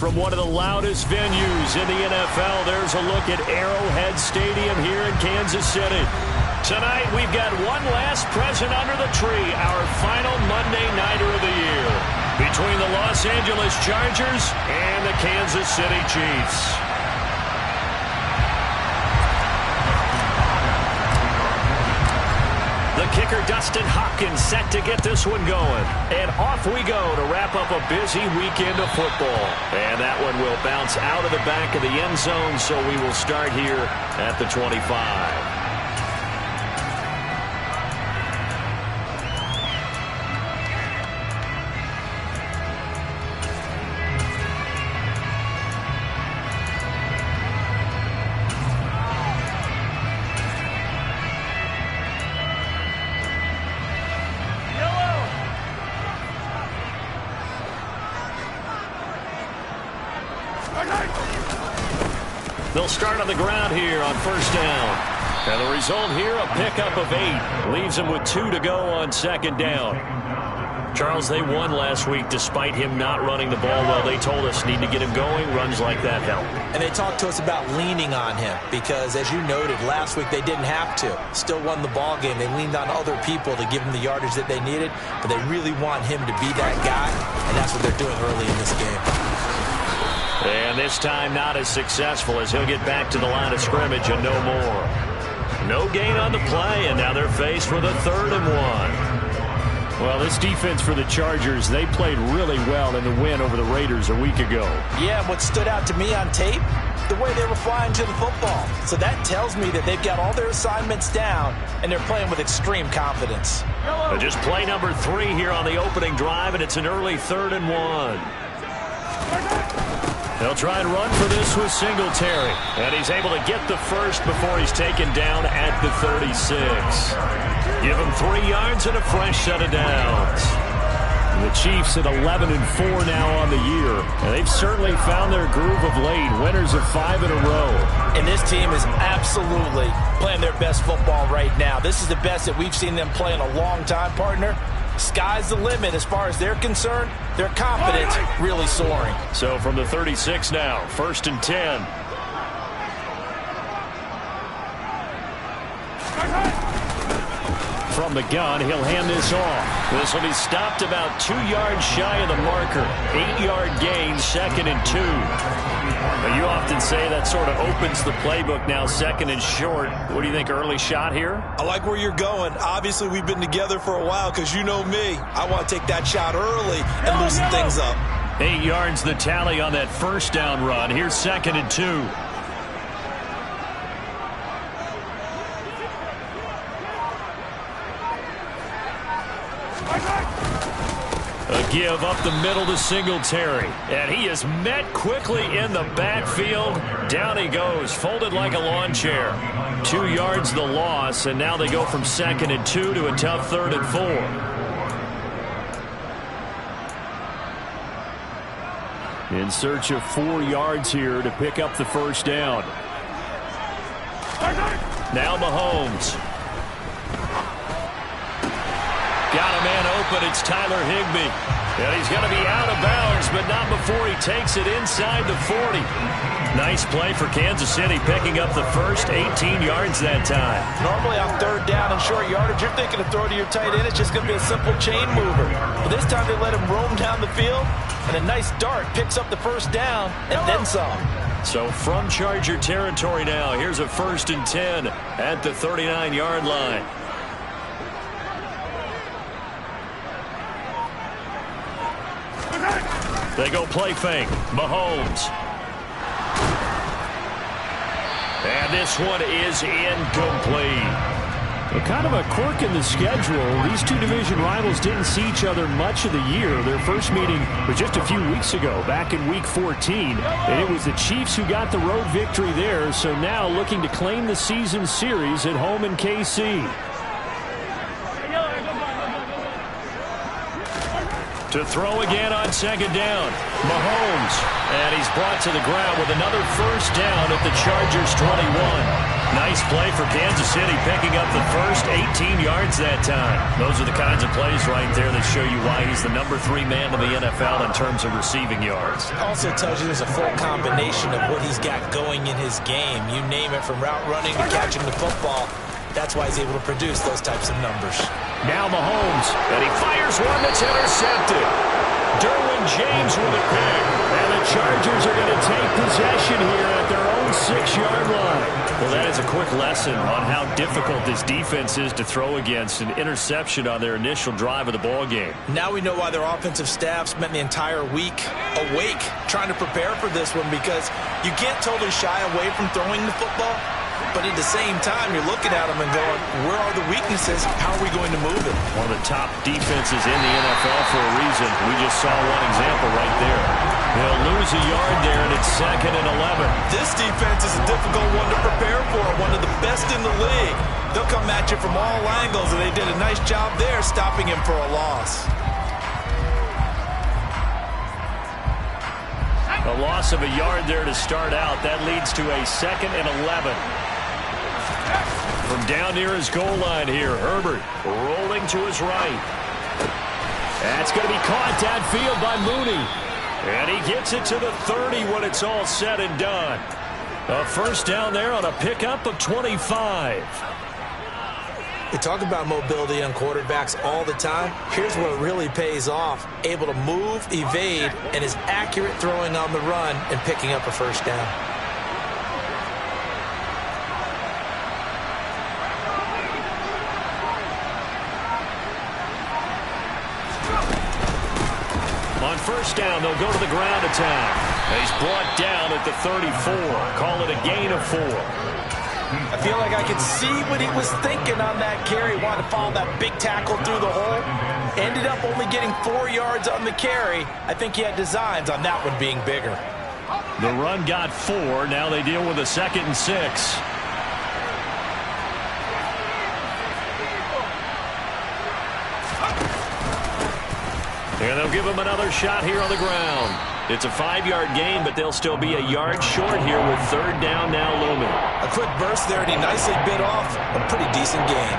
from one of the loudest venues in the NFL. There's a look at Arrowhead Stadium here in Kansas City. Tonight, we've got one last present under the tree, our final Monday Nighter of the year, between the Los Angeles Chargers and the Kansas City Chiefs. The kicker, Dustin Hopkins, set to get this one going. And off we go to wrap up a busy weekend of football. And that one will bounce out of the back of the end zone, so we will start here at the 25. They'll start on the ground here on first down. And the result here, a pickup of 8. Leaves them with 2 to go on second down. Charles, they won last week despite him not running the ball well. They told us need to get him going. Runs like that help. And they talked to us about leaning on him because, as you noted, last week they didn't have to. Still won the ball game. They leaned on other people to give them the yardage that they needed, but they really want him to be that guy, and that's what they're doing early in this game. And this time not as successful as he'll get back to the line of scrimmage and no more. No gain on the play, and now they're faced with a 3rd and 1. Well, this defense for the Chargers, they played really well in the win over the Raiders a week ago. Yeah, what stood out to me on tape, the way they were flying to the football. So that tells me that they've got all their assignments down, and they're playing with extreme confidence. Just play number 3 here on the opening drive, and it's an early 3rd and 1. They'll try and run for this with Singletary. And he's able to get the first before he's taken down at the 36. Give him 3 yards and a fresh set of downs. And the Chiefs at 11-4 now on the year. And they've certainly found their groove of late. Winners of 5 in a row. And this team is absolutely playing their best football right now. This is the best that we've seen them play in a long time, partner. Sky's the limit as far as they're concerned. Their confidence really soaring. So from the 36 now, 1st and 10. From the gun, he'll hand this off. This will be stopped about 2 yards shy of the marker. 8-yard gain, 2nd and 2. Now, you often say that sort of opens the playbook now, 2nd and short. What do you think, early shot here? I like where you're going. Obviously, we've been together for a while because you know me. I want to take that shot early and loosen things up. 8 yards the tally on that first down run. Here's 2nd and 2. A give up the middle to Singletary. And he is met quickly in the backfield. Down he goes, folded like a lawn chair. 2 yards the loss, and now they go from 2nd and 2 to a tough 3rd and 4. In search of 4 yards here to pick up the first down. Now Mahomes. Got a man open. It's Tyler Higbee. And he's going to be out of bounds, but not before he takes it inside the 40. Nice play for Kansas City, picking up the first 18 yards that time. Normally on 3rd down and short yardage, you're thinking of throw to your tight end. It's just going to be a simple chain mover. But this time they let him roam down the field, and a nice dart picks up the first down and then some. So from Charger territory now, here's a 1st and 10 at the 39-yard line. They go play fake. Mahomes. And this one is incomplete. Well, kind of a quirk in the schedule. These two division rivals didn't see each other much of the year. Their first meeting was just a few weeks ago, back in Week 14. And it was the Chiefs who got the road victory there, so now looking to claim the season series at home in KC. To throw again on 2nd down. Mahomes. And he's brought to the ground with another first down at the Chargers 21. Nice play for Kansas City, picking up the first 18 yards that time. Those are the kinds of plays right there that show you why he's the #3 man in the NFL in terms of receiving yards. Also tells you there's a full combination of what he's got going in his game. You name it, from route running to catching the football. That's why he's able to produce those types of numbers. Now Mahomes, and he fires one that's intercepted. Derwin James with a pick. And the Chargers are going to take possession here at their own 6-yard line. Well, that is a quick lesson on how difficult this defense is to throw against. An interception on their initial drive of the ball game. Now we know why their offensive staff spent the entire week awake trying to prepare for this one, because you can't totally shy away from throwing the football. But at the same time, you're looking at them and going, where are the weaknesses? How are we going to move it? One of the top defenses in the NFL for a reason. We just saw one example right there. They'll lose a yard there, and it's 2nd and 11. This defense is a difficult one to prepare for, one of the best in the league. They'll come at you from all angles, and they did a nice job there stopping him for a loss. A loss of a yard there to start out. That leads to a 2nd and 11. From down near his goal line here, Herbert rolling to his right. That's going to be caught downfield by Mooney. And he gets it to the 30 when it's all said and done. A first down there on a pickup of 25. We talk about mobility on quarterbacks all the time. Here's where it really pays off. Able to move, evade, and is accurate throwing on the run and picking up a first down. On first down, they'll go to the ground attack. He's brought down at the 34. Call it a gain of 4. I feel like I could see what he was thinking on that carry. Wanted to follow that big tackle through the hole. Ended up only getting 4 yards on the carry. I think he had designs on that one being bigger. The run got 4. Now they deal with a 2nd and 6. And they'll give him another shot here on the ground. It's a 5-yard gain, but they'll still be a yard short here with 3rd down now looming. A quick burst there, and he nicely bit off a pretty decent gain.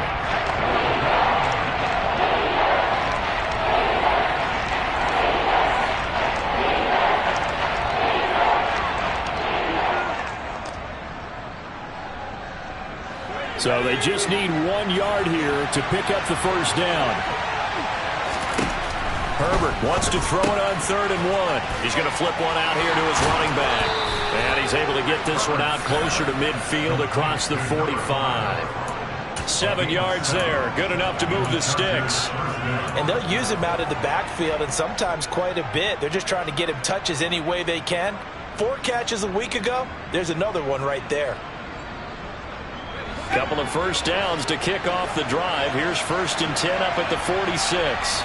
So they just need 1 yard here to pick up the first down. Herbert wants to throw it on 3rd and 1. He's going to flip one out here to his running back. And he's able to get this one out closer to midfield across the 45. 7 yards there. Good enough to move the sticks. And they'll use him out of the backfield, and sometimes quite a bit. They're just trying to get him touches any way they can. 4 catches a week ago. There's another one right there. Couple of first downs to kick off the drive. Here's 1st and 10 up at the 46.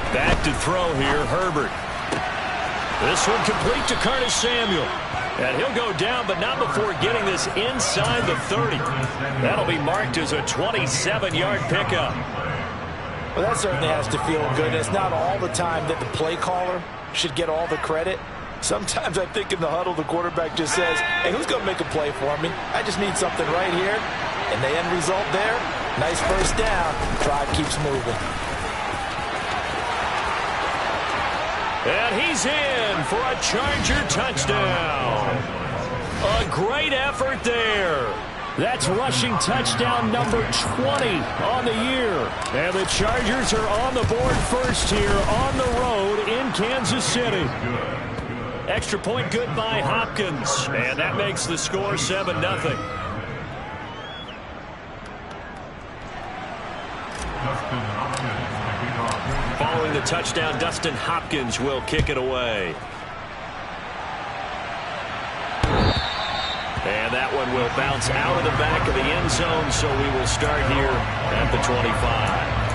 Back to throw here, Herbert. This one complete to Curtis Samuel. And he'll go down, but not before getting this inside the 30. That'll be marked as a 27-yard pickup. Well, that certainly has to feel good. It's not all the time that the play caller should get all the credit. Sometimes I think in the huddle, the quarterback just says, hey, who's going to make a play for me? I just need something right here. And the end result there, nice first down. Drive keeps moving. And he's in for a Charger touchdown. A great effort there. That's rushing touchdown number 20 on the year. And the Chargers are on the board first here on the road in Kansas City. Extra point good by Hopkins. And that makes the score 7-0. Following the touchdown, Dustin Hopkins will kick it away. And that one will bounce out of the back of the end zone, so we will start here at the 25.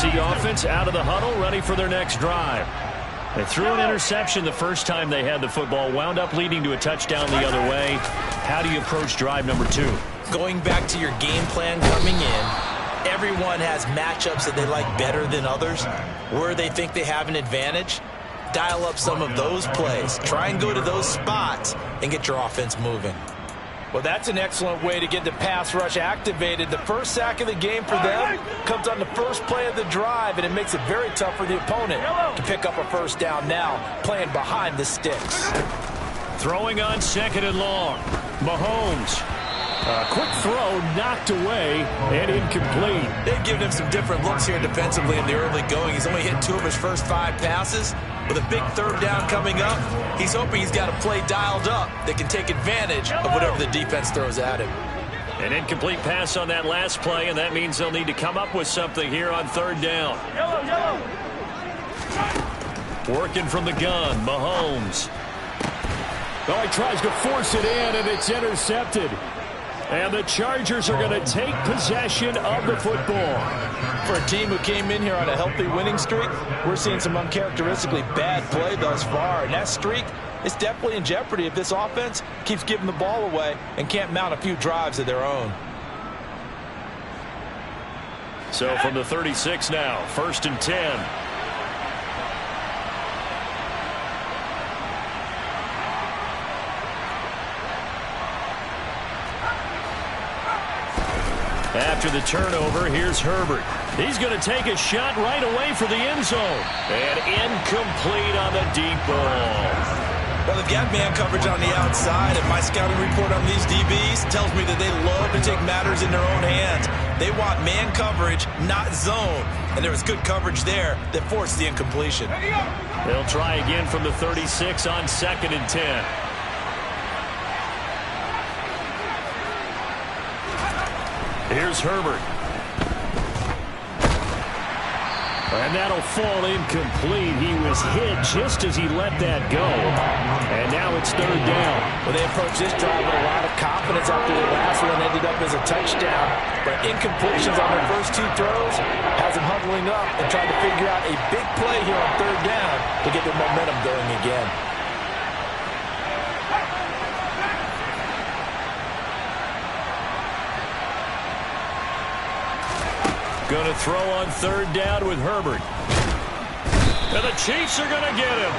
KC offense out of the huddle, ready for their next drive. They threw an interception the first time they had the football, wound up leading to a touchdown the other way. How do you approach drive number 2? Going back to your game plan coming in, everyone has matchups that they like better than others. Where they think they have an advantage, dial up some of those plays. Try and go to those spots and get your offense moving. Well, that's an excellent way to get the pass rush activated. The first sack of the game for them comes on the first play of the drive, and it makes it very tough for the opponent to pick up a first down now, playing behind the sticks. Throwing on 2nd and long. Mahomes. A quick throw knocked away and incomplete. They've given him some different looks here defensively in the early going. He's only hit 2 of his first 5 passes. With a big 3rd down coming up, he's hoping he's got a play dialed up that can take advantage of whatever the defense throws at him. An incomplete pass on that last play, and that means they'll need to come up with something here on 3rd down. Working from the gun, Mahomes. Oh, he tries to force it in, and it's intercepted. And the Chargers are going to take possession of the football. For a team who came in here on a healthy winning streak, we're seeing some uncharacteristically bad play thus far. And that streak is definitely in jeopardy if this offense keeps giving the ball away and can't mount a few drives of their own. So from the 36 now, 1st and 10. After the turnover, here's Herbert. He's going to take a shot right away for the end zone. And incomplete on the deep ball. Well, they've got man coverage on the outside, and my scouting report on these DBs tells me that they love to take matters in their own hands. They want man coverage, not zone. And there was good coverage there that forced the incompletion. They'll try again from the 36 on 2nd and 10. Here's Herbert. And that'll fall incomplete. He was hit just as he let that go. And now it's 3rd down. Well, they approached this drive with a lot of confidence after the last one ended up as a touchdown. But incompletions on their first 2 throws has them huddling up and trying to figure out a big play here on 3rd down to get their momentum going again. Going to throw on 3rd down with Herbert. And the Chiefs are going to get him.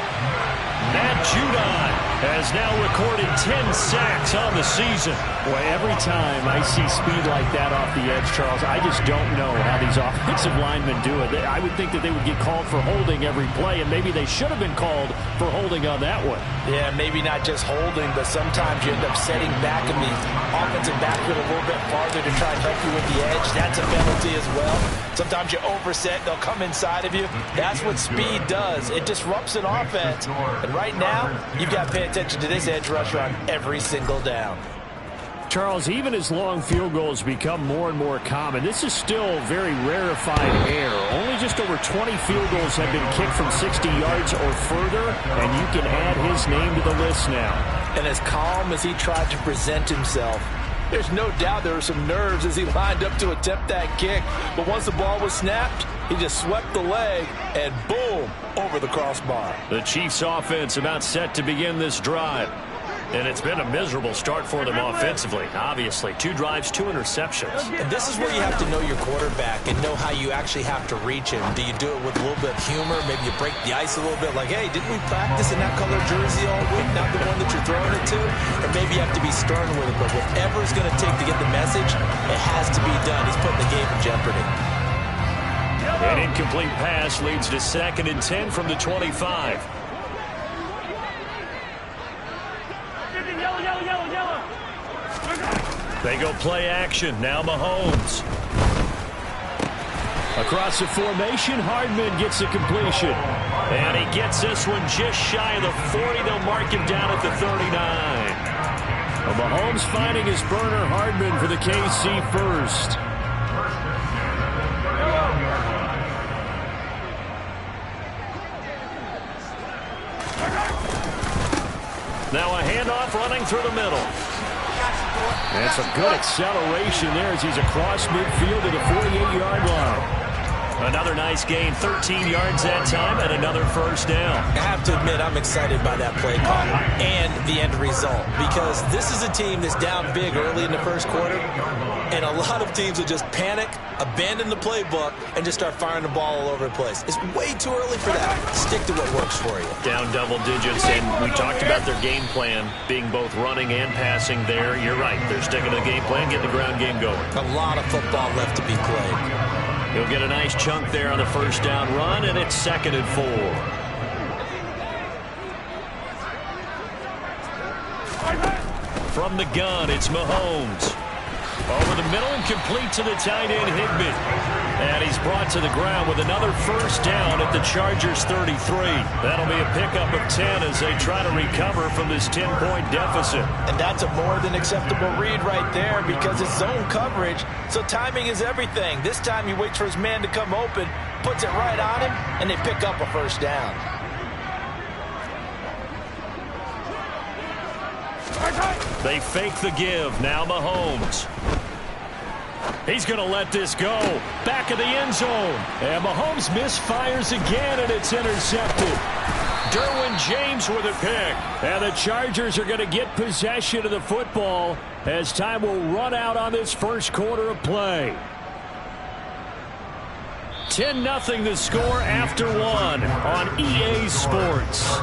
Matt Judon has now recorded 10 sacks on the season. Boy, every time I see speed like that off the edge, Charles, I just don't know how these offensive linemen do it. I would think that they would get called for holding every play, and maybe they should have been called for holding on that one. Yeah, maybe not just holding, but sometimes you end up setting back in the offensive backfield a little bit farther to try and help you with the edge. That's a penalty as well. Sometimes you overset, they'll come inside of you. That's what speed does. It disrupts an offense. And right now, you've got to pay attention to this edge rusher on every single down. Charles, even as long field goals become more and more common, this is still very rarefied air. Only just over 20 field goals have been kicked from 60 yards or further, and you can add his name to the list now. And as calm as he tried to present himself, there's no doubt there were some nerves as he lined up to attempt that kick. But once the ball was snapped, he just swept the leg and boom, over the crossbar. The Chiefs offense about set to begin this drive. And it's been a miserable start for them offensively. Obviously, 2 drives, 2 interceptions. And this is where you have to know your quarterback and know how you actually have to reach him. Do you do it with a little bit of humor? Maybe you break the ice a little bit like, hey, didn't we practice in that color jersey all week, not the one that you're throwing it to? Or maybe you have to be stern with it. But whatever it's going to take to get the message, it has to be done. He's putting the game in jeopardy. An incomplete pass leads to 2nd and 10 from the 25. They go play action. Now Mahomes. Across the formation, Hardman gets the completion. And he gets this one just shy of the 40. They'll mark him down at the 39. Well, Mahomes finding his burner, Hardman, for the KC first. Now a handoff running through the middle. And some good acceleration there as he's across midfield to the 48-yard line. Another nice gain, 13 yards that time, and another first down. I have to admit, I'm excited by that play call and the end result, because this is a team that's down big early in the first quarter, and a lot of teams will just panic, abandon the playbook, and just start firing the ball all over the place. It's way too early for that. Stick to what works for you. Down double digits, and we talked about their game plan being both running and passing there. You're right. They're sticking to the game plan, getting the ground game going. A lot of football left to be played. He'll get a nice chunk there on the first down run, and it's 2nd and 4. From the gun, it's Mahomes. Over the middle and complete to the tight end, Higbee. And he's brought to the ground with another first down at the Chargers' 33. That'll be a pickup of 10 as they try to recover from this 10-point deficit. And that's a more than acceptable read right there because it's zone coverage, so timing is everything. This time he waits for his man to come open, puts it right on him, and they pick up a first down. They fake the give. Now Mahomes. He's going to let this go. Back of the end zone. And Mahomes misfires again, and it's intercepted. Derwin James with a pick. And the Chargers are going to get possession of the football as time will run out on this first quarter of play. 10-0 the score after 1 on EA Sports.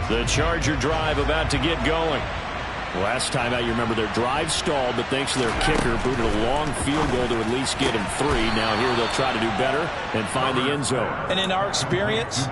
The Charger drive about to get going. Last time out, you remember their drive stalled, but thanks to their kicker, booted a long field goal to at least get him 3. Now here they'll try to do better and find the end zone. And in our experience,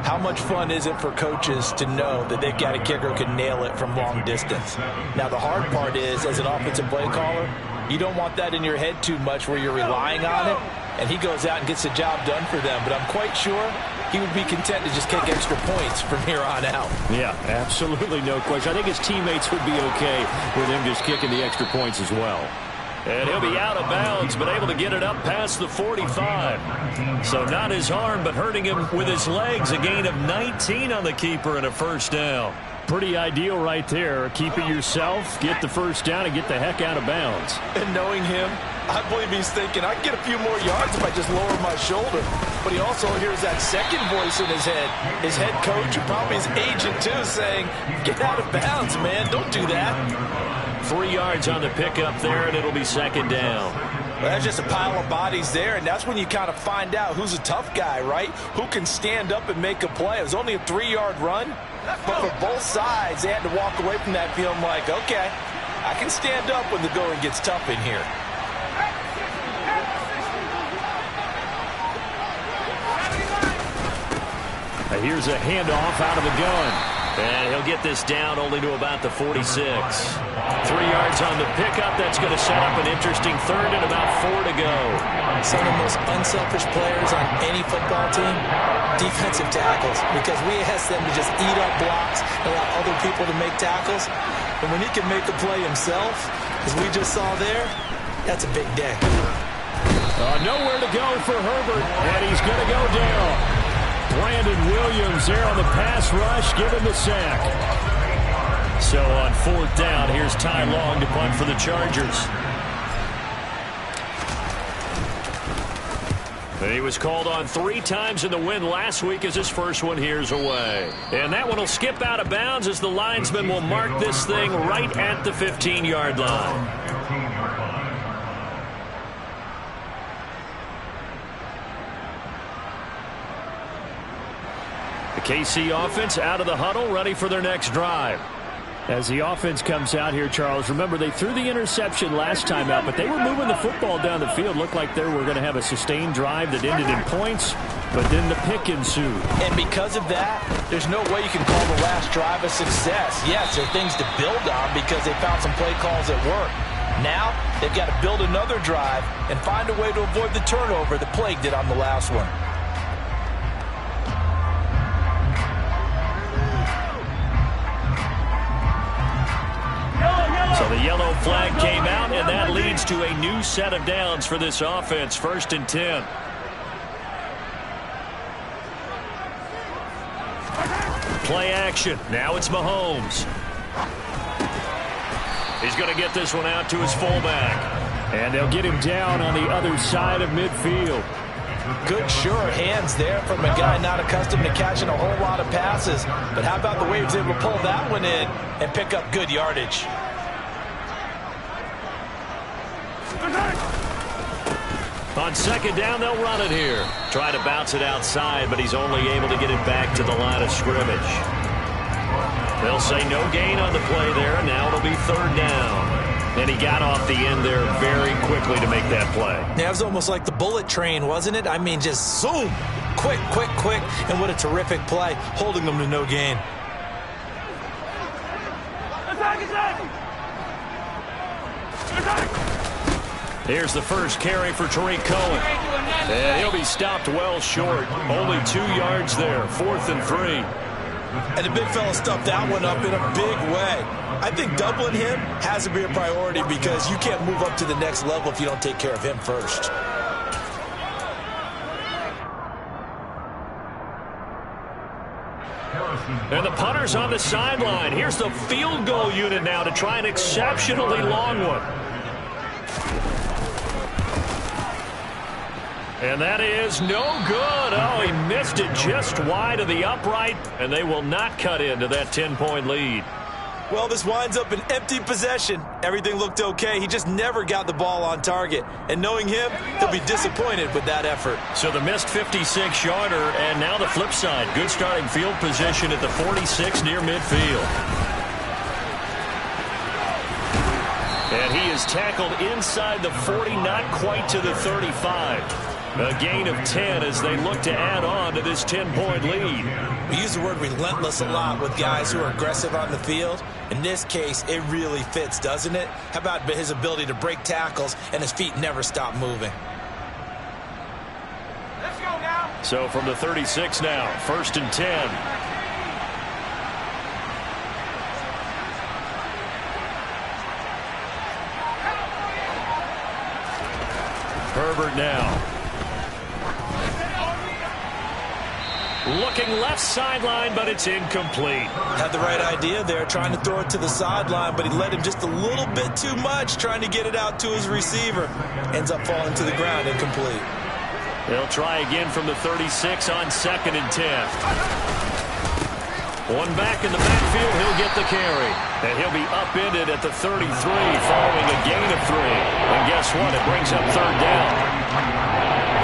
how much fun is it for coaches to know that they've got a kicker who can nail it from long distance? Now the hard part is, as an offensive play caller, you don't want that in your head too much where you're relying on it, and he goes out and gets the job done for them. But I'm quite sure he would be content to just kick extra points from here on out. Yeah, absolutely no question. I think his teammates would be okay with him just kicking the extra points as well. And he'll be out of bounds, but able to get it up past the 45. So not his arm, but hurting him with his legs. A gain of 19 on the keeper and a first down. Pretty ideal right there. Keep it yourself, get the first down, and get the heck out of bounds. And knowing him, I believe he's thinking, I can get a few more yards if I just lower my shoulder. But he also hears that second voice in his head. His head coach, and probably his agent too, saying, get out of bounds, man. Don't do that. 3 yards on the pickup there, and it'll be 2nd down. Well, that's just a pile of bodies there, and that's when you kind of find out who's a tough guy, right? Who can stand up and make a play. It was only a 3-yard run, but for both sides, they had to walk away from that feeling like, okay, I can stand up when the going gets tough in here. Here's a handoff out of the gun. And he'll get this down only to about the 46. 3 yards on the pickup. That's going to set up an interesting third and about 4 to go. Some of the most unselfish players on any football team, defensive tackles, because we ask them to just eat up blocks and allow other people to make tackles. And when he can make the play himself, as we just saw there, that's a big day. Nowhere to go for Herbert, and he's going to go down. Brandon Williams there on the pass rush, give him the sack. So on 4th down, here's Ty Long to punt for the Chargers. He was called on 3 times in the win last week as his first one here's away. And that one will skip out of bounds as the linesman will mark this thing right at the 15-yard line. KC offense out of the huddle, ready for their next drive. As the offense comes out here, Charles, remember they threw the interception last time out, but they were moving the football down the field. Looked like they were going to have a sustained drive that ended in points, but then the pick ensued. And because of that, there's no way you can call the last drive a success. Yes, there are things to build on because they found some play calls that work. Now, they've got to build another drive and find a way to avoid the turnover that plagued it on the last one. So the yellow flag came out, and that leads to a new set of downs for this offense. 1st and 10. play action. Now it's Mahomes. He's going to get this one out to his fullback. And they'll get him down on the other side of midfield. Good, sure hands there from a guy not accustomed to catching a whole lot of passes. But how about the way he was able to pull that one in and pick up good yardage? On second down, they'll run it here. Try to bounce it outside, but he's only able to get it back to the line of scrimmage. They'll say no gain on the play there, and now it'll be third down. And he got off the end there very quickly to make that play. Yeah, it was almost like the bullet train, wasn't it? I mean, just zoom. Quick, quick, quick. And what a terrific play, holding them to no gain. Here's the first carry for Tariq Cohen. And he'll be stopped well short. Only 2 yards there, 4th and 3. And the big fella stuffed that one up in a big way. I think doubling him has to be a priority because you can't move up to the next level if you don't take care of him first. And the punter's on the sideline. Here's the field goal unit now to try an exceptionally long one. And that is no good. Oh, he missed it just wide of the upright, and they will not cut into that 10-point lead. Well, this winds up an empty possession. Everything looked okay. He just never got the ball on target. And knowing him, he'll be disappointed with that effort. So the missed 56-yarder, and now the flip side. Good starting field position at the 46 near midfield. And he is tackled inside the 40, not quite to the 35. A gain of 10 as they look to add on to this 10-point lead. We use the word relentless a lot with guys who are aggressive on the field. In this case, it really fits, doesn't it? How about his ability to break tackles and his feet never stop moving? Let's go now. So from the 36 now, 1st and 10. Herbert now. Looking left sideline, but it's incomplete. Had the right idea there, trying to throw it to the sideline, but he led him just a little bit too much, trying to get it out to his receiver. Ends up falling to the ground, incomplete. They'll try again from the 36 on 2nd and 10. One back in the backfield, he'll get the carry. And he'll be upended at the 33 following a gain of 3. And guess what? It brings up third down.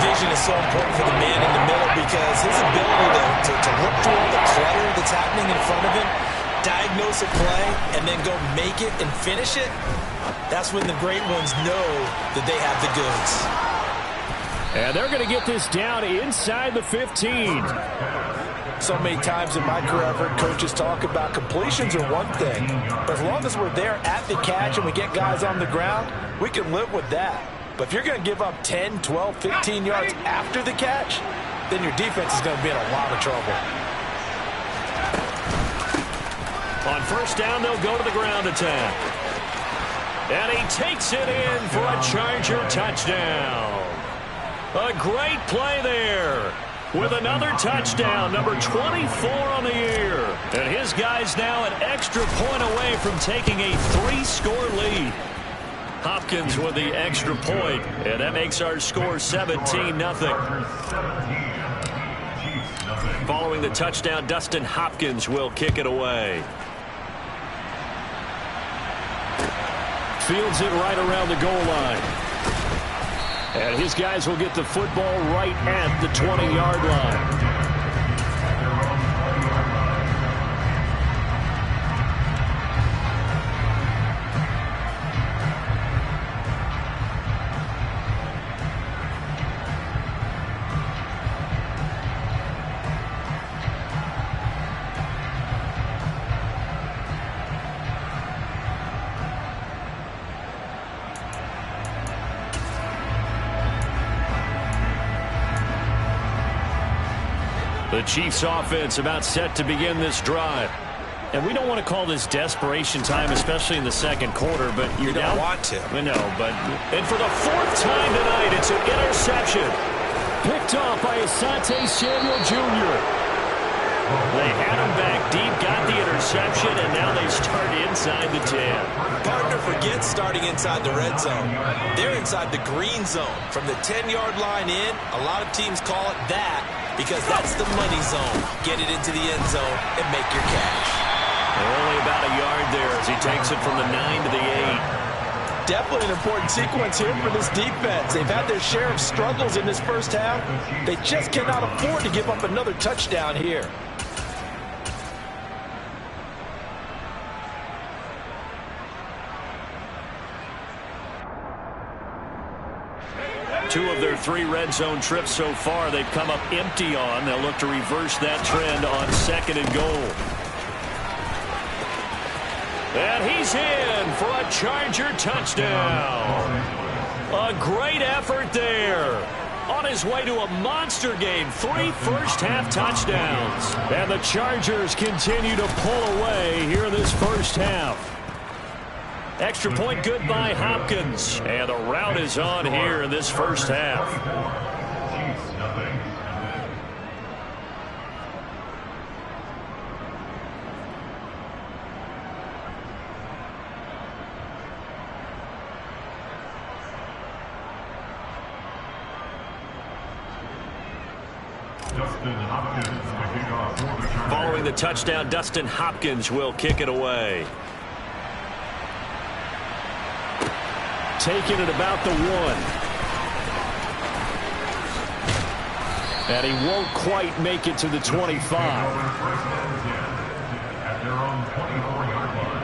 Vision is so important for the man in the middle because his ability to look through all the clutter that's happening in front of him, diagnose a play, and then go make it and finish it, that's when the great ones know that they have the goods. And they're going to get this down inside the 15. So many times in my career, I've heard coaches talk about completions are one thing, but as long as we're there at the catch and we get guys on the ground, we can live with that. But if you're going to give up 10, 12, 15 yards after the catch, then your defense is going to be in a lot of trouble. On 1st down, they'll go to the ground attack. And he takes it in for a Charger touchdown. A great play there with another touchdown, number 24 on the year. And his guys now an extra point away from taking a 3-score lead. Hopkins with the extra point, and that makes our score 17-0. Following the touchdown, Dustin Hopkins will kick it away. Fields it right around the goal line. And his guys will get the football right at the 20-yard line. The Chiefs offense about set to begin this drive. And we don't want to call this desperation time, especially in the second quarter, but you don't want to. I know, but and for the 4th time tonight, it's an interception. Picked off by Asante Samuel Jr. They had him back deep, got the interception, and now they start inside the 10. Partner forgets starting inside the red zone. They're inside the green zone. From the 10-yard line in, a lot of teams call it that because that's the money zone. Get it into the end zone and make your cash. Only about a yard there as he takes it from the 9 to the 8. Definitely an important sequence here for this defense. They've had their share of struggles in this first half. They just cannot afford to give up another touchdown here. Two of their 3 red zone trips so far they've come up empty on. They'll look to reverse that trend on 2nd and goal. And he's in for a Charger touchdown. A great effort there. On his way to a monster game, 3 first-half touchdowns. And the Chargers continue to pull away here in this first half. Extra point good by Hopkins. And the route is on here in this first half. Following the touchdown, Dustin Hopkins will kick it away. Taking it about the 1. And he won't quite make it to the 25. At their own 24-yard line.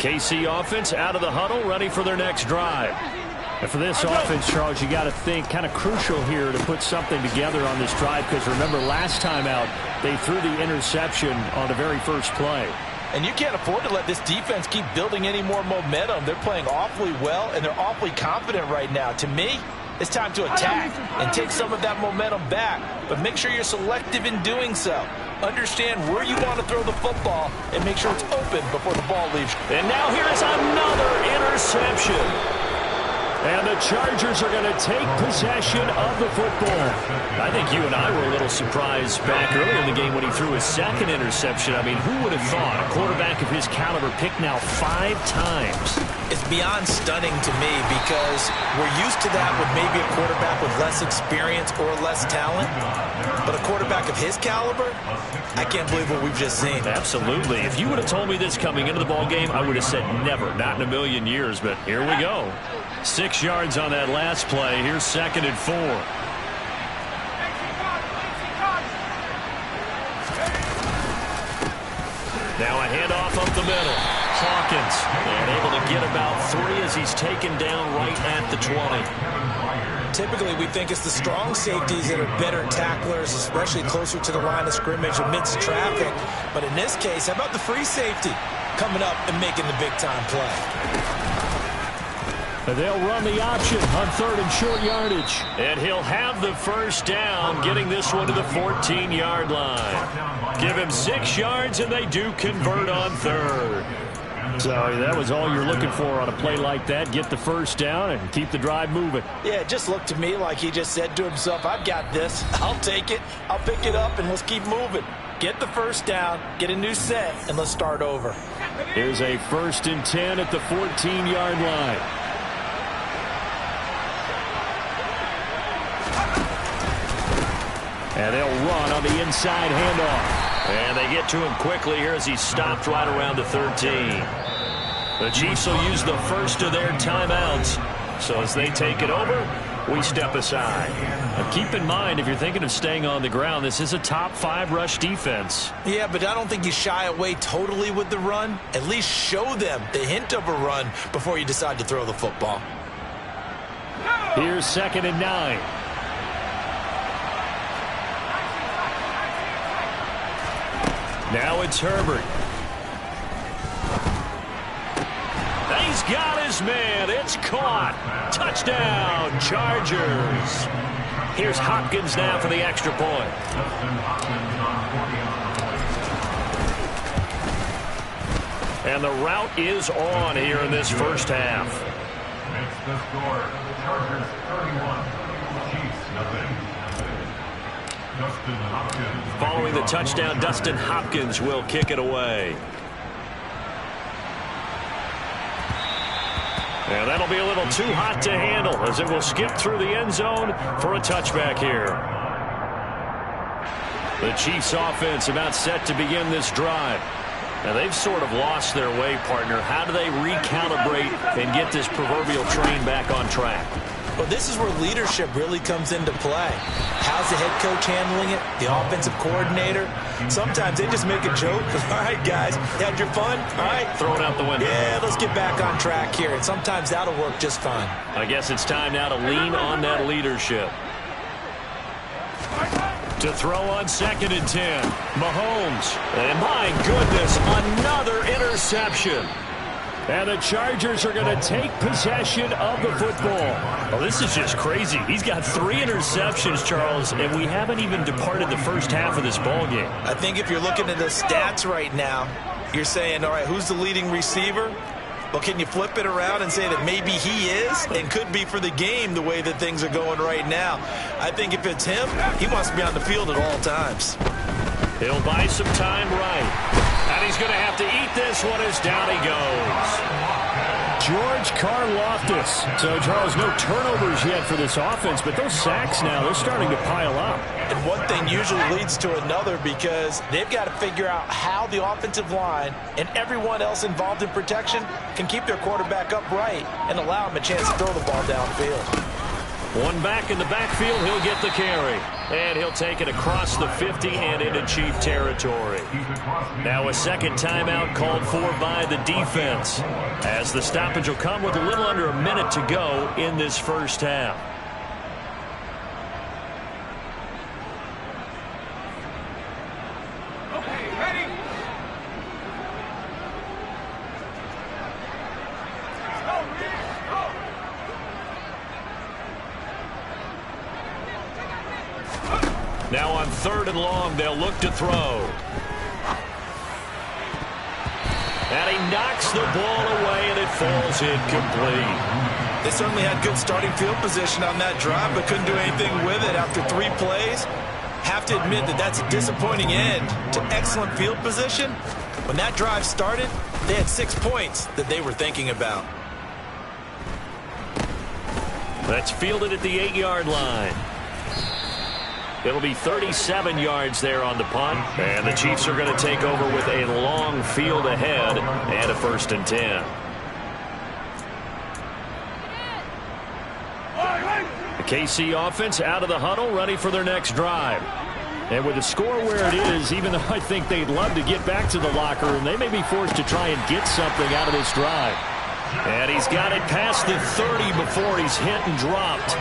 KC offense out of the huddle, ready for their next drive. And for this offense, Charles, you got to think kind of crucial here to put something together on this drive because remember last time out they threw the interception on the very first play. And you can't afford to let this defense keep building any more momentum. They're playing awfully well and they're awfully confident right now. To me, it's time to attack and take some of that momentum back. But make sure you're selective in doing so. Understand where you want to throw the football and make sure it's open before the ball leaves. And now here's another interception. And the Chargers are going to take possession of the football. I think you and I were a little surprised back earlier in the game when he threw his 2nd interception. I mean, who would have thought a quarterback of his caliber picked now 5 times? It's beyond stunning to me because we're used to that with maybe a quarterback with less experience or less talent. But a quarterback of his caliber, I can't believe what we've just seen. Absolutely. If you would have told me this coming into the ball game, I would have said never, not in a million years. But here we go. 6 yards on that last play. Here's 2nd and 4. Now a handoff up the middle. Hawkins, and able to get about 3 as he's taken down right at the 20. Typically, we think it's the strong safeties that are better tacklers, especially closer to the line of scrimmage amidst traffic. But in this case, how about the free safety coming up and making the big-time play? And they'll run the option on 3rd and short yardage. And he'll have the first down, getting this one to the 14-yard line. Give him 6 yards, and they do convert on 3rd. So that was all you're looking for on a play like that. Get the first down and keep the drive moving. Yeah, it just looked to me like he just said to himself, I've got this. I'll take it. I'll pick it up, and let's keep moving. Get the first down, get a new set, and let's start over. Here's a 1st and 10 at the 14-yard line. And they'll run on the inside handoff. And they get to him quickly here as he's stopped right around the 13. The Chiefs will use the first of their timeouts. So as they take it over, we step aside. Now keep in mind, if you're thinking of staying on the ground, this is a top 5 rush defense. Yeah, but I don't think you shy away totally with the run. At least show them the hint of a run before you decide to throw the football. Here's 2nd and 9. Now it's Herbert. He's got his man. It's caught. Touchdown, Chargers. Here's Hopkins now for the extra point. And the route is on here in this first half. Makes the score. Chargers 31, Chiefs nothing. Dustin Hopkins. Following the touchdown, Dustin Hopkins will kick it away. And that'll be a little too hot to handle as it will skip through the end zone for a touchback here. The Chiefs offense about set to begin this drive. Now, they've sort of lost their way, partner. How do they recalibrate and get this proverbial train back on track? Well, this is where leadership really comes into play. How's the head coach handling it? The offensive coordinator? Sometimes they just make a joke. All right, guys, you had your fun? All right. Throw it out the window. Yeah, let's get back on track here. And sometimes that'll work just fine. I guess it's time now to lean on that leadership. To throw on 2nd and 10. Mahomes. And my goodness, another interception. And the Chargers are going to take possession of the football. Well, this is just crazy. He's got 3 interceptions, Charles, and we haven't even departed the first half of this ball game. I think if you're looking at the stats right now, you're saying, all right, who's the leading receiver? Well, can you flip it around and say that maybe he is and could be for the game the way that things are going right now? I think if it's him, he wants to be on the field at all times. He'll buy some time right. And he's going to have to eat this one as down he goes. George Karlaftis. So, Charles, no turnovers yet for this offense, but those sacks now, they're starting to pile up. And one thing usually leads to another because they've got to figure out how the offensive line and everyone else involved in protection can keep their quarterback upright and allow him a chance to throw the ball downfield. One back in the backfield, he'll get the carry. And he'll take it across the 50 and into Chief territory. Now a second timeout called for by the defense, as the stoppage will come with a little under a minute to go in this first half. Now on 3rd and long, they'll look to throw. And he knocks the ball away, and it falls incomplete. They certainly had good starting field position on that drive, but couldn't do anything with it after 3 plays. Have to admit that that's a disappointing end to excellent field position. When that drive started, they had 6 points that they were thinking about. That's fielded at the 8-yard line. It'll be 37 yards there on the punt, and the Chiefs are going to take over with a long field ahead and a 1st and 10. The KC offense out of the huddle, ready for their next drive. And with the score where it is, even though I think they'd love to get back to the locker room, they may be forced to try and get something out of this drive. And he's got it past the 30 before he's hit and dropped.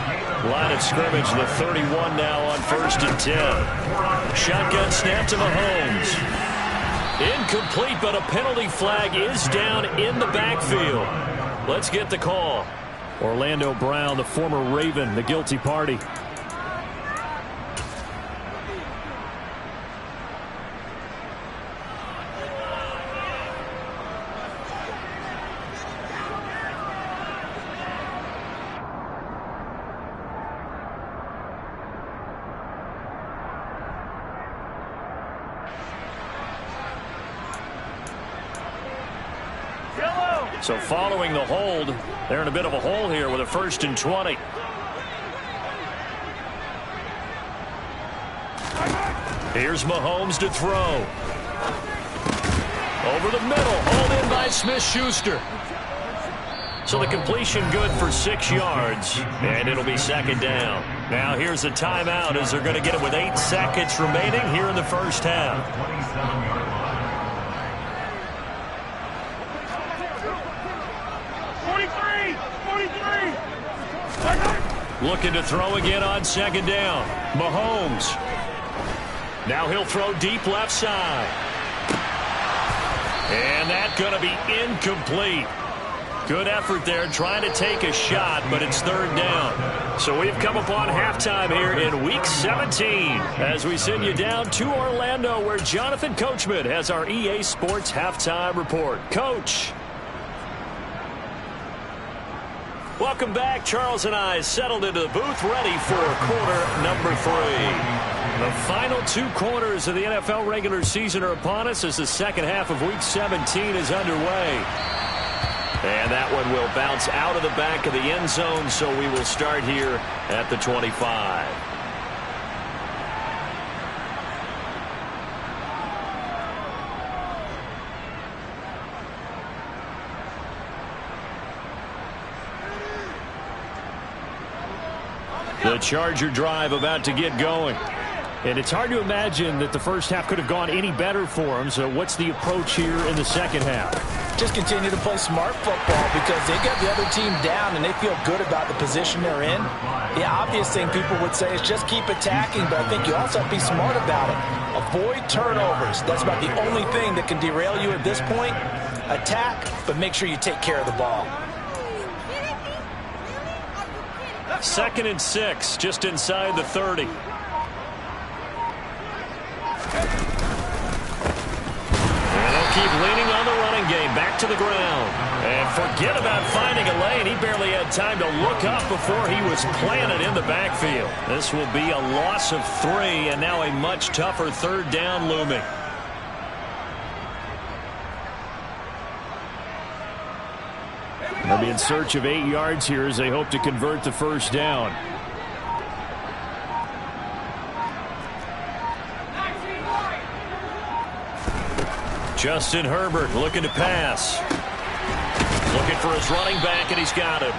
Line of scrimmage, the 31 now on 1st and 10. Shotgun snap to Mahomes. Incomplete, but a penalty flag is down in the backfield. Let's get the call. Orlando Brown, the former Raven, the guilty party. So following the hold, they're in a bit of a hole here with a 1st and 20. Here's Mahomes to throw. Over the middle, hauled in by Smith-Schuster. So the completion good for 6 yards, and it'll be 2nd down. Now here's a timeout as they're going to get it with 8 seconds remaining here in the first half. 27-yard line. Looking to throw again on 2nd down. Mahomes. Now he'll throw deep left side. And that's going to be incomplete. Good effort there trying to take a shot, but it's 3rd down. So we've come upon halftime here in Week 17 as we send you down to Orlando where Jonathan Coachman has our EA Sports Halftime Report. Coach. Welcome back. Charles and I settled into the booth ready for quarter number 3. The final 2 quarters of the NFL regular season are upon us as the second half of Week 17 is underway. And that one will bounce out of the back of the end zone, so we will start here at the 25. The Charger drive about to get going. And it's hard to imagine that the first half could have gone any better for them. So what's the approach here in the second half? Just continue to play smart football because they got the other team down and they feel good about the position they're in. The obvious thing people would say is just keep attacking, but I think you also have to be smart about it. Avoid turnovers. That's about the only thing that can derail you at this point. Attack, but make sure you take care of the ball. 2nd and 6, just inside the 30. And they'll keep leaning on the running game. Back to the ground. And forget about finding a lane. He barely had time to look up before he was planted in the backfield. This will be a loss of 3, and now a much tougher 3rd down looming. They'll be in search of 8 yards here as they hope to convert the first down. Justin Herbert looking to pass. Looking for his running back, and he's got him.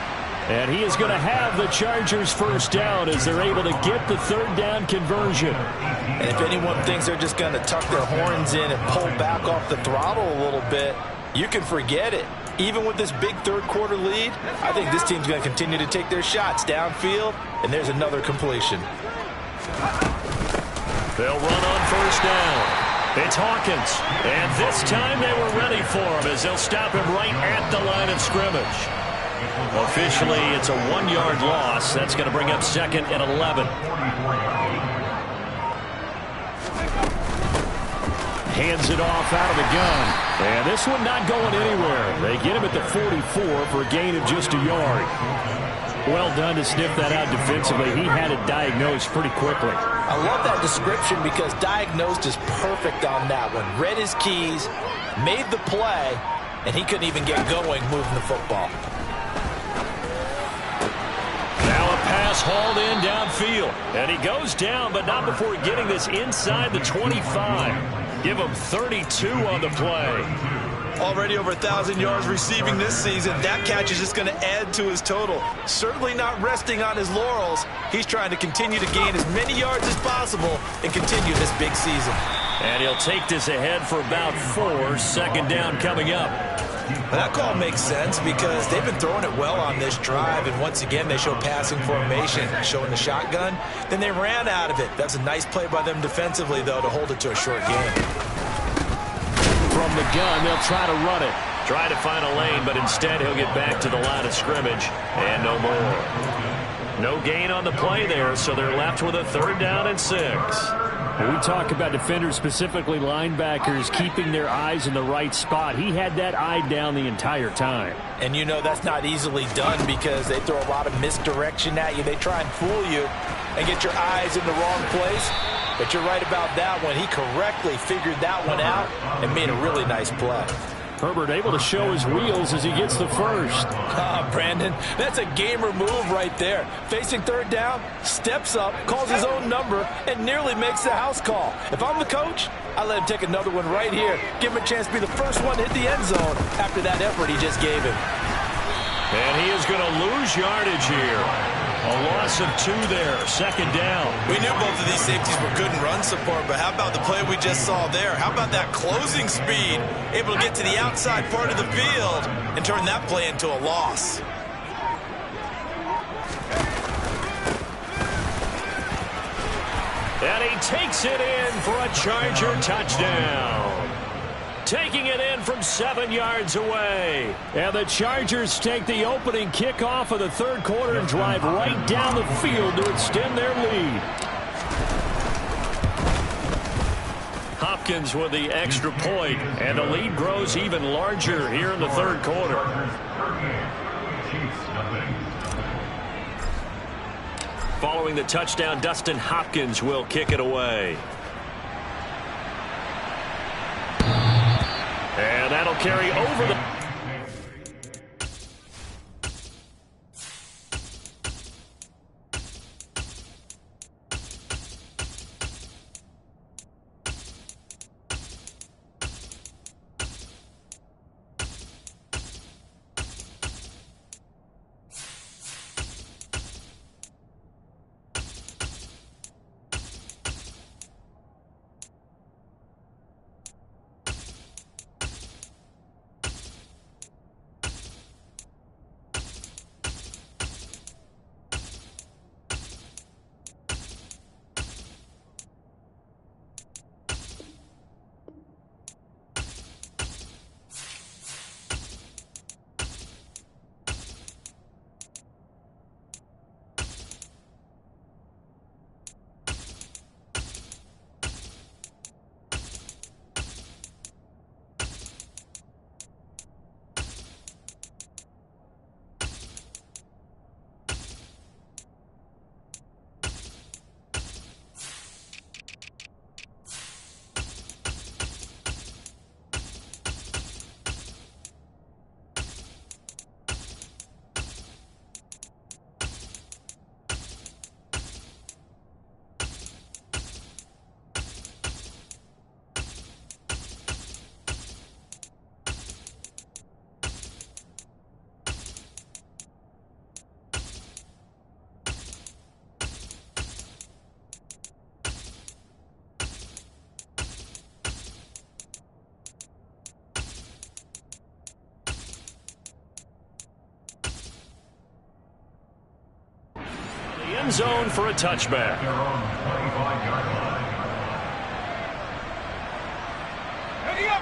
And he is going to have the Chargers first down as they're able to get the 3rd down conversion. And if anyone thinks they're just going to tuck their horns in and pull back off the throttle a little bit, you can forget it. Even with this big 3rd quarter lead, I think this team's going to continue to take their shots downfield, and there's another completion. They'll run on first down. It's Hawkins, and this time they were ready for him as they'll stop him right at the line of scrimmage. Officially, it's a 1-yard loss. That's going to bring up 2nd and 11. Hands it off out of the gun. And this one not going anywhere. They get him at the 44 for a gain of just a yard. Well done to sniff that out defensively. He had it diagnosed pretty quickly. I love that description because diagnosed is perfect on that one. Read his keys, made the play, and he couldn't even get going moving the football. Now a pass hauled in downfield. And he goes down, but not before getting this inside the 25. Give him 32 on the play. Already over 1,000 yards receiving this season. That catch is just going to add to his total. Certainly not resting on his laurels. He's trying to continue to gain as many yards as possible and continue this big season. And he'll take this ahead for about 4. 2nd down coming up. That call makes sense because they've been throwing it well on this drive, and once again they show passing formation, showing the shotgun. Then they ran out of it. That's a nice play by them defensively, though, to hold it to a short game. From the gun, they'll try to run it. Try to find a lane, but instead he'll get back to the line of scrimmage, and no more. No gain on the play there, so they're left with a 3rd down and 6. When we talk about defenders, specifically linebackers, keeping their eyes in the right spot, he had that eye down the entire time. And you know that's not easily done because they throw a lot of misdirection at you. They try and fool you and get your eyes in the wrong place. But you're right about that one. He correctly figured that one out and made a really nice play. Herbert able to show his wheels as he gets the first. Brandon, that's a gamer move right there. Facing 3rd down, steps up, calls his own number, and nearly makes the house call. If I'm the coach, I let him take another one right here. Give him a chance to be the first one to hit the end zone after that effort he just gave him. And he is going to lose yardage here. A loss of 2 there, 2nd down. We knew both of these safeties were good in run support, but how about the play we just saw there? How about that closing speed? Able to get to the outside part of the field and turn that play into a loss. And he takes it in for a Charger touchdown. taking it in from 7 yards away. And the Chargers take the opening kickoff of the third quarter and drive right down the field to extend their lead. Hopkins with the extra point, and the lead grows even larger here in the third quarter. Following the touchdown, Dustin Hopkins will kick it away. And that'll carry over the... end zone for a touchback.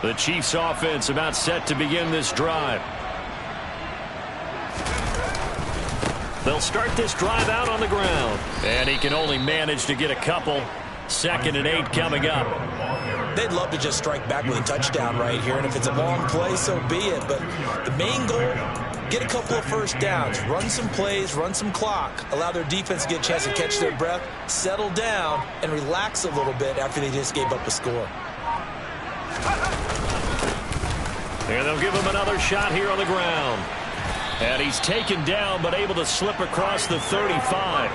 The Chiefs offense about set to begin this drive. They'll start this drive out on the ground. And he can only manage to get a couple. 2nd and 8 coming up. They'd love to just strike back with a touchdown right here, and if it's a long play, so be it. But the main goal, get a couple of first downs, run some plays, run some clock, allow their defense to get a chance to catch their breath, settle down, and relax a little bit after they just gave up a score. And they'll give him another shot here on the ground. And he's taken down, but able to slip across the 35.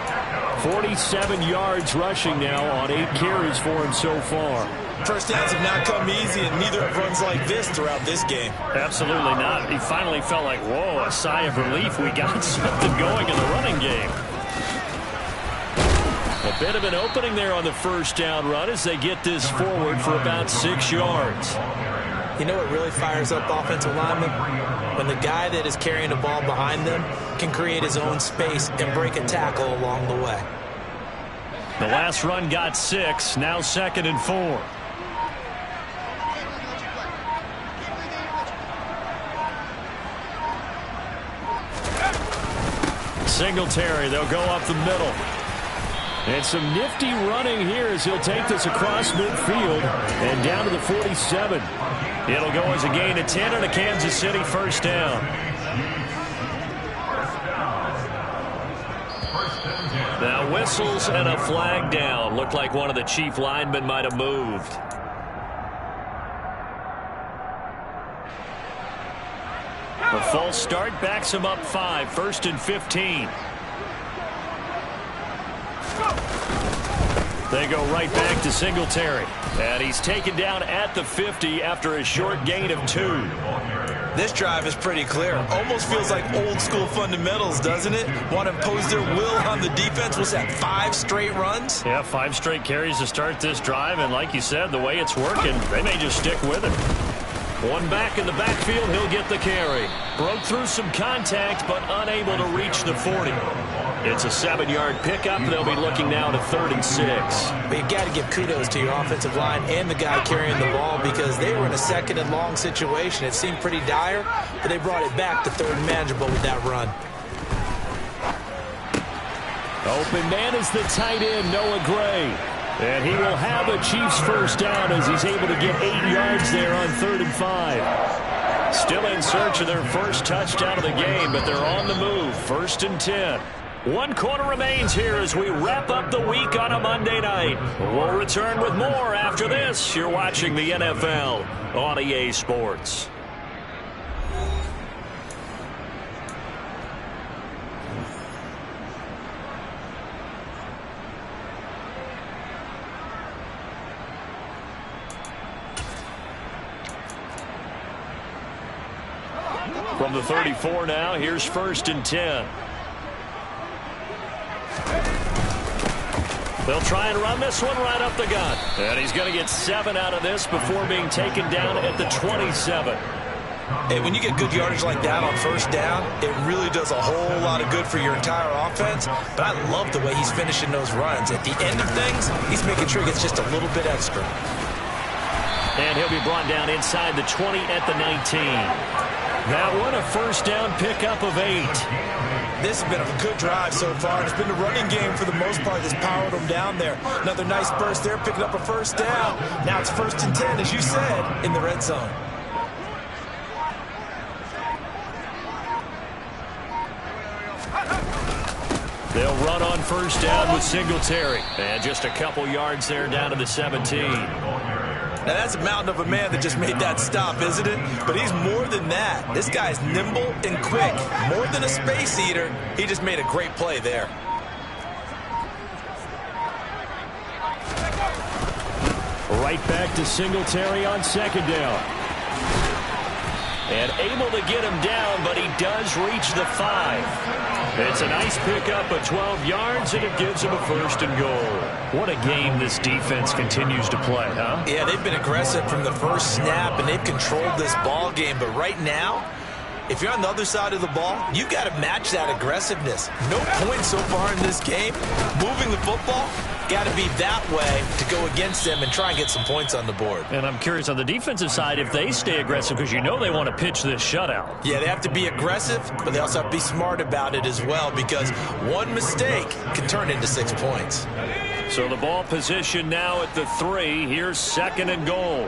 47 yards rushing now on 8 carries for him so far. First downs have not come easy, and neither have runs like this throughout this game. Absolutely not. He finally felt like, whoa, a sigh of relief. We got something going in the running game. A bit of an opening there on the first down run as they get this forward for about 6 yards. You know what really fires up offensive linemen? When the guy that is carrying the ball behind them can create his own space and break a tackle along the way. The last run got 6, now 2nd and 4. Singletary, they'll go up the middle. And some nifty running here as he'll take this across midfield and down to the 47. It'll go as a gain of 10 and a Kansas City first down. Now whistles and a flag down. Looked like one of the Chief linemen might have moved. A false start backs him up 5, 1st and 15. They go right back to Singletary. And he's taken down at the 50 after a short gain of 2. This drive is pretty clear. Almost feels like old school fundamentals, doesn't it? Want to impose their will on the defense. Was that 5 straight runs? Yeah, 5 straight carries to start this drive. And like you said, the way it's working, they may just stick with it. One back in the backfield, he'll get the carry. Broke through some contact, but unable to reach the 40. It's a 7-yard pickup. They'll be looking now to 3rd and 6. But you got to give kudos to your offensive line and the guy carrying the ball because they were in a 2nd and long situation. It seemed pretty dire, but they brought it back to 3rd and manageable with that run. Open man is the tight end, Noah Gray. And he will have a Chiefs first down as he's able to get 8 yards there on 3rd and 5. Still in search of their first touchdown of the game, but they're on the move. 1st and 10. 1 quarter remains here as we wrap up the week on a Monday night. We'll return with more after this. You're watching the NFL on EA Sports. From the 34 now, here's 1st and 10. They'll try and run this one right up the gut. And he's going to get 7 out of this before being taken down at the 27. Hey, when you get good yardage like that on 1st down, it really does a whole lot of good for your entire offense. But I love the way he's finishing those runs. At the end of things, he's making sure he gets just a little bit extra. And he'll be brought down inside the 20 at the 19. That one a 1st down pickup of 8. This has been a good drive so far. It's been the running game for the most part that's powered them down there. Another nice burst there, picking up a 1st down. Now it's 1st and 10, as you said, in the red zone. They'll run on 1st down with Singletary. And just a couple yards there down to the 17. Now, that's a mountain of a man that just made that stop, isn't it? But he's more than that. This guy's nimble and quick. More than a space eater, he just made a great play there. Right back to Singletary on 2nd down. And able to get him down, but he does reach the 5. It's a nice pickup of 12 yards, and it gives him a 1st and goal. What a game this defense continues to play, huh? Yeah, they've been aggressive from the first snap, and they've controlled this ball game. But right now, if you're on the other side of the ball, you got to match that aggressiveness. No points so far in this game. Moving the football, got to be that way to go against them and try and get some points on the board. And I'm curious on the defensive side if they stay aggressive because you know they want to pitch this shutout. Yeah, they have to be aggressive, but they also have to be smart about it as well because one mistake can turn into 6 points. So the ball position now at the 3. Here's 2nd and goal.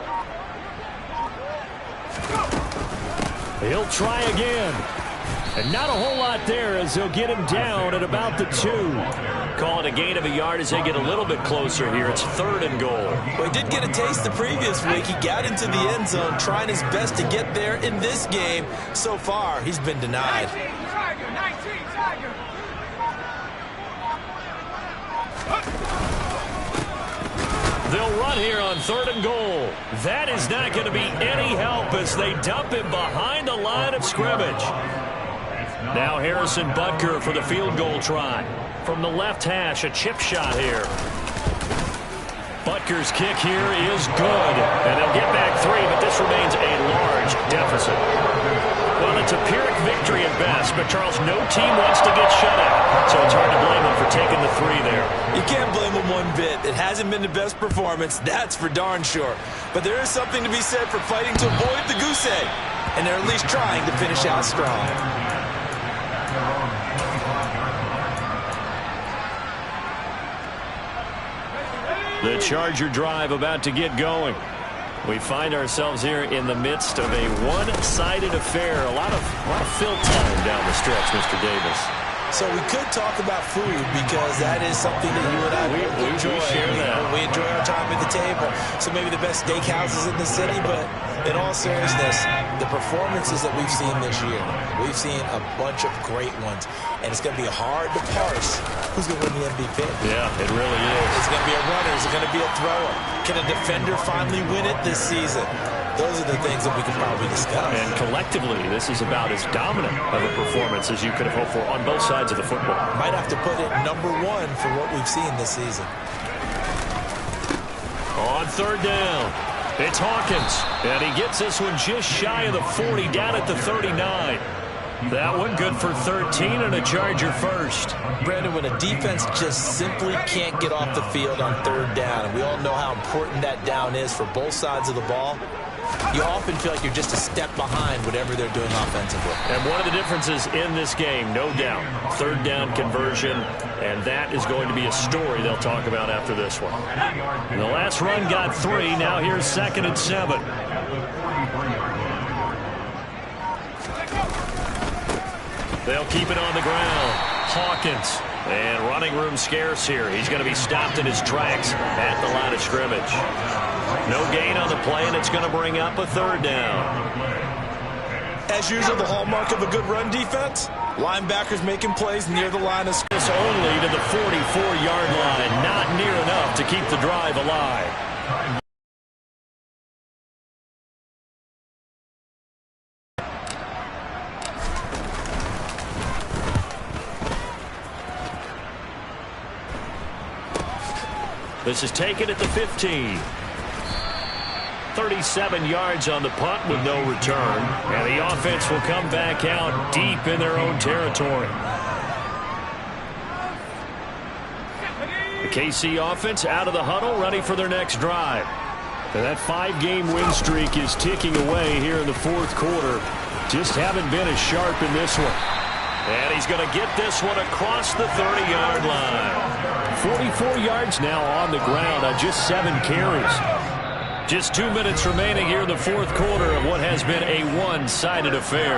He'll try again. And not a whole lot there as he'll get him down at about the 2. Call it a gain of a yard as they get a little bit closer here. It's 3rd and goal. Well, he did get a taste the previous week. He got into the end zone trying his best to get there in this game. So far, he's been denied. 19 Tiger. They'll run here on 3rd and goal. That is not going to be any help as they dump him behind the line of scrimmage. Now Harrison Butker for the field goal try. From the left hash, a chip shot here. Butker's kick here is good. And they'll get back 3, but this remains a large deficit. Well, it's a Pyrrhic victory at best, but Charles, no team wants to get shut out. So it's hard to blame them for taking the 3 there. You can't blame them one bit. It hasn't been the best performance, that's for darn sure. But there is something to be said for fighting to avoid the goose egg. And they're at least trying to finish out strong. The Charger drive about to get going. We find ourselves here in the midst of a one-sided affair. A lot of fill time down the stretch, Mr. Davis. So we could talk about food because that is something that you and I enjoy. We share that. We enjoy our time at the table. So maybe the best steakhouses in the city, but in all seriousness, the performances that we've seen this year, we've seen a bunch of great ones. And it's going to be hard to parse who's going to win the MVP. Yeah, it really is. Is it going to be a runner? Is it going to be a thrower? Can a defender finally win it this season? Those are the things that we can probably discuss. And collectively, this is about as dominant of a performance as you could have hoped for on both sides of the football. Might have to put it number 1 for what we've seen this season. On 3rd down, it's Hawkins. And he gets this one just shy of the 40, down at the 39. That one good for 13 and a Charger first. Brandon, when a defense just simply can't get off the field on third down, and we all know how important that down is for both sides of the ball, you often feel like you're just a step behind whatever they're doing offensively. And one of the differences in this game, no doubt, third down conversion, and that is going to be a story they'll talk about after this one. And the last run got 3. Now here's 2nd and 7. They'll keep it on the ground. Hawkins. And running room scarce here. He's going to be stopped in his tracks at the line of scrimmage. No gain on the play, and it's going to bring up a 3rd down. As usual, the hallmark of a good run defense, linebackers making plays near the line of scrimmage. Only to the 44-yard line. Not near enough to keep the drive alive. This is taken at the 15. 37 yards on the punt with no return. And the offense will come back out deep in their own territory. The KC offense out of the huddle, ready for their next drive. And that 5-game win streak is ticking away here in the 4th quarter. Just haven't been as sharp in this one. And he's going to get this one across the 30-yard line. 44 yards now on the ground on just 7 carries. Just 2 minutes remaining here in the 4th quarter of what has been a one-sided affair.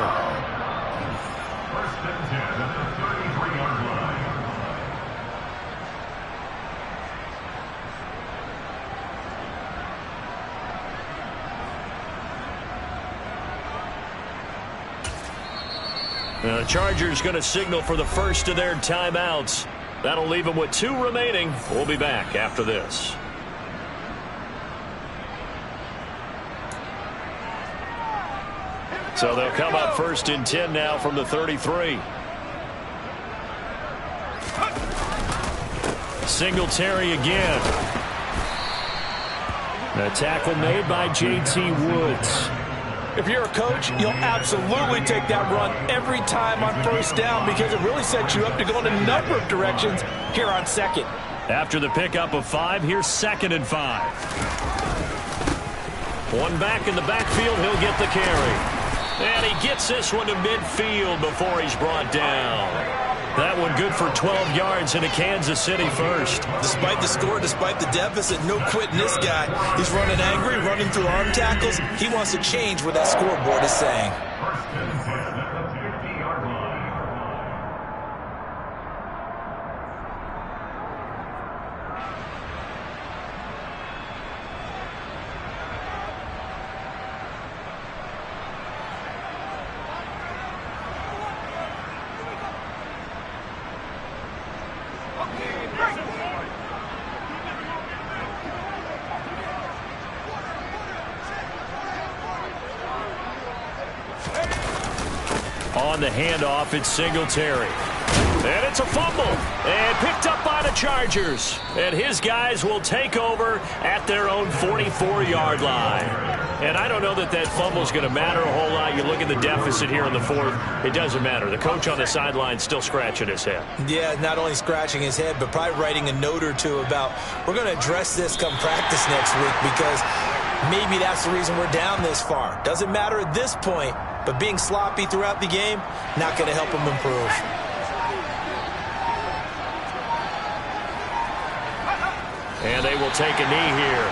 The Chargers going to signal for the first of their timeouts. That'll leave them with 2 remaining. We'll be back after this. So they'll come up 1st and 10 now from the 33. Singletary again. A tackle made by J.T. Woods. If you're a coach, you'll absolutely take that run every time on 1st down because it really sets you up to go in a number of directions here on 2nd. After the pickup of 5, here's 2nd and 5. One back in the backfield, he'll get the carry. And he gets this one to midfield before he's brought down. That one good for 12 yards into Kansas City first. Despite the score, despite the deficit, no quitting this guy. He's running angry, running through arm tackles. He wants to change what that scoreboard is saying. On the handoff, it's Singletary. And it's a fumble. And picked up by the Chargers. And his guys will take over at their own 44-yard line. And I don't know that that fumble is going to matter a whole lot. You look at the deficit here in the 4th. It doesn't matter. The coach on the sideline still scratching his head. Yeah, not only scratching his head, but probably writing a note or two about, we're going to address this come practice next week because maybe that's the reason we're down this far. Doesn't matter at this point. But being sloppy throughout the game, not going to help him improve. And they will take a knee here.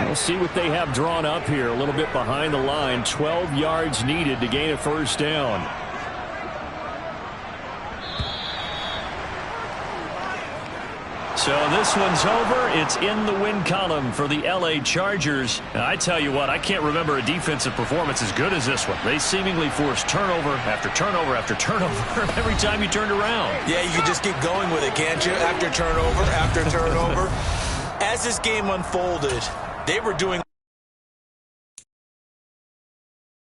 We'll see what they have drawn up here. A little bit behind the line. 12 yards needed to gain a 1st down. So this one's over. It's in the win column for the L.A. Chargers. And I tell you what, I can't remember a defensive performance as good as this one. They seemingly forced turnover after turnover after turnover every time you turned around. Yeah, you can just keep going with it, can't you? After turnover after turnover. As this game unfolded, they were doing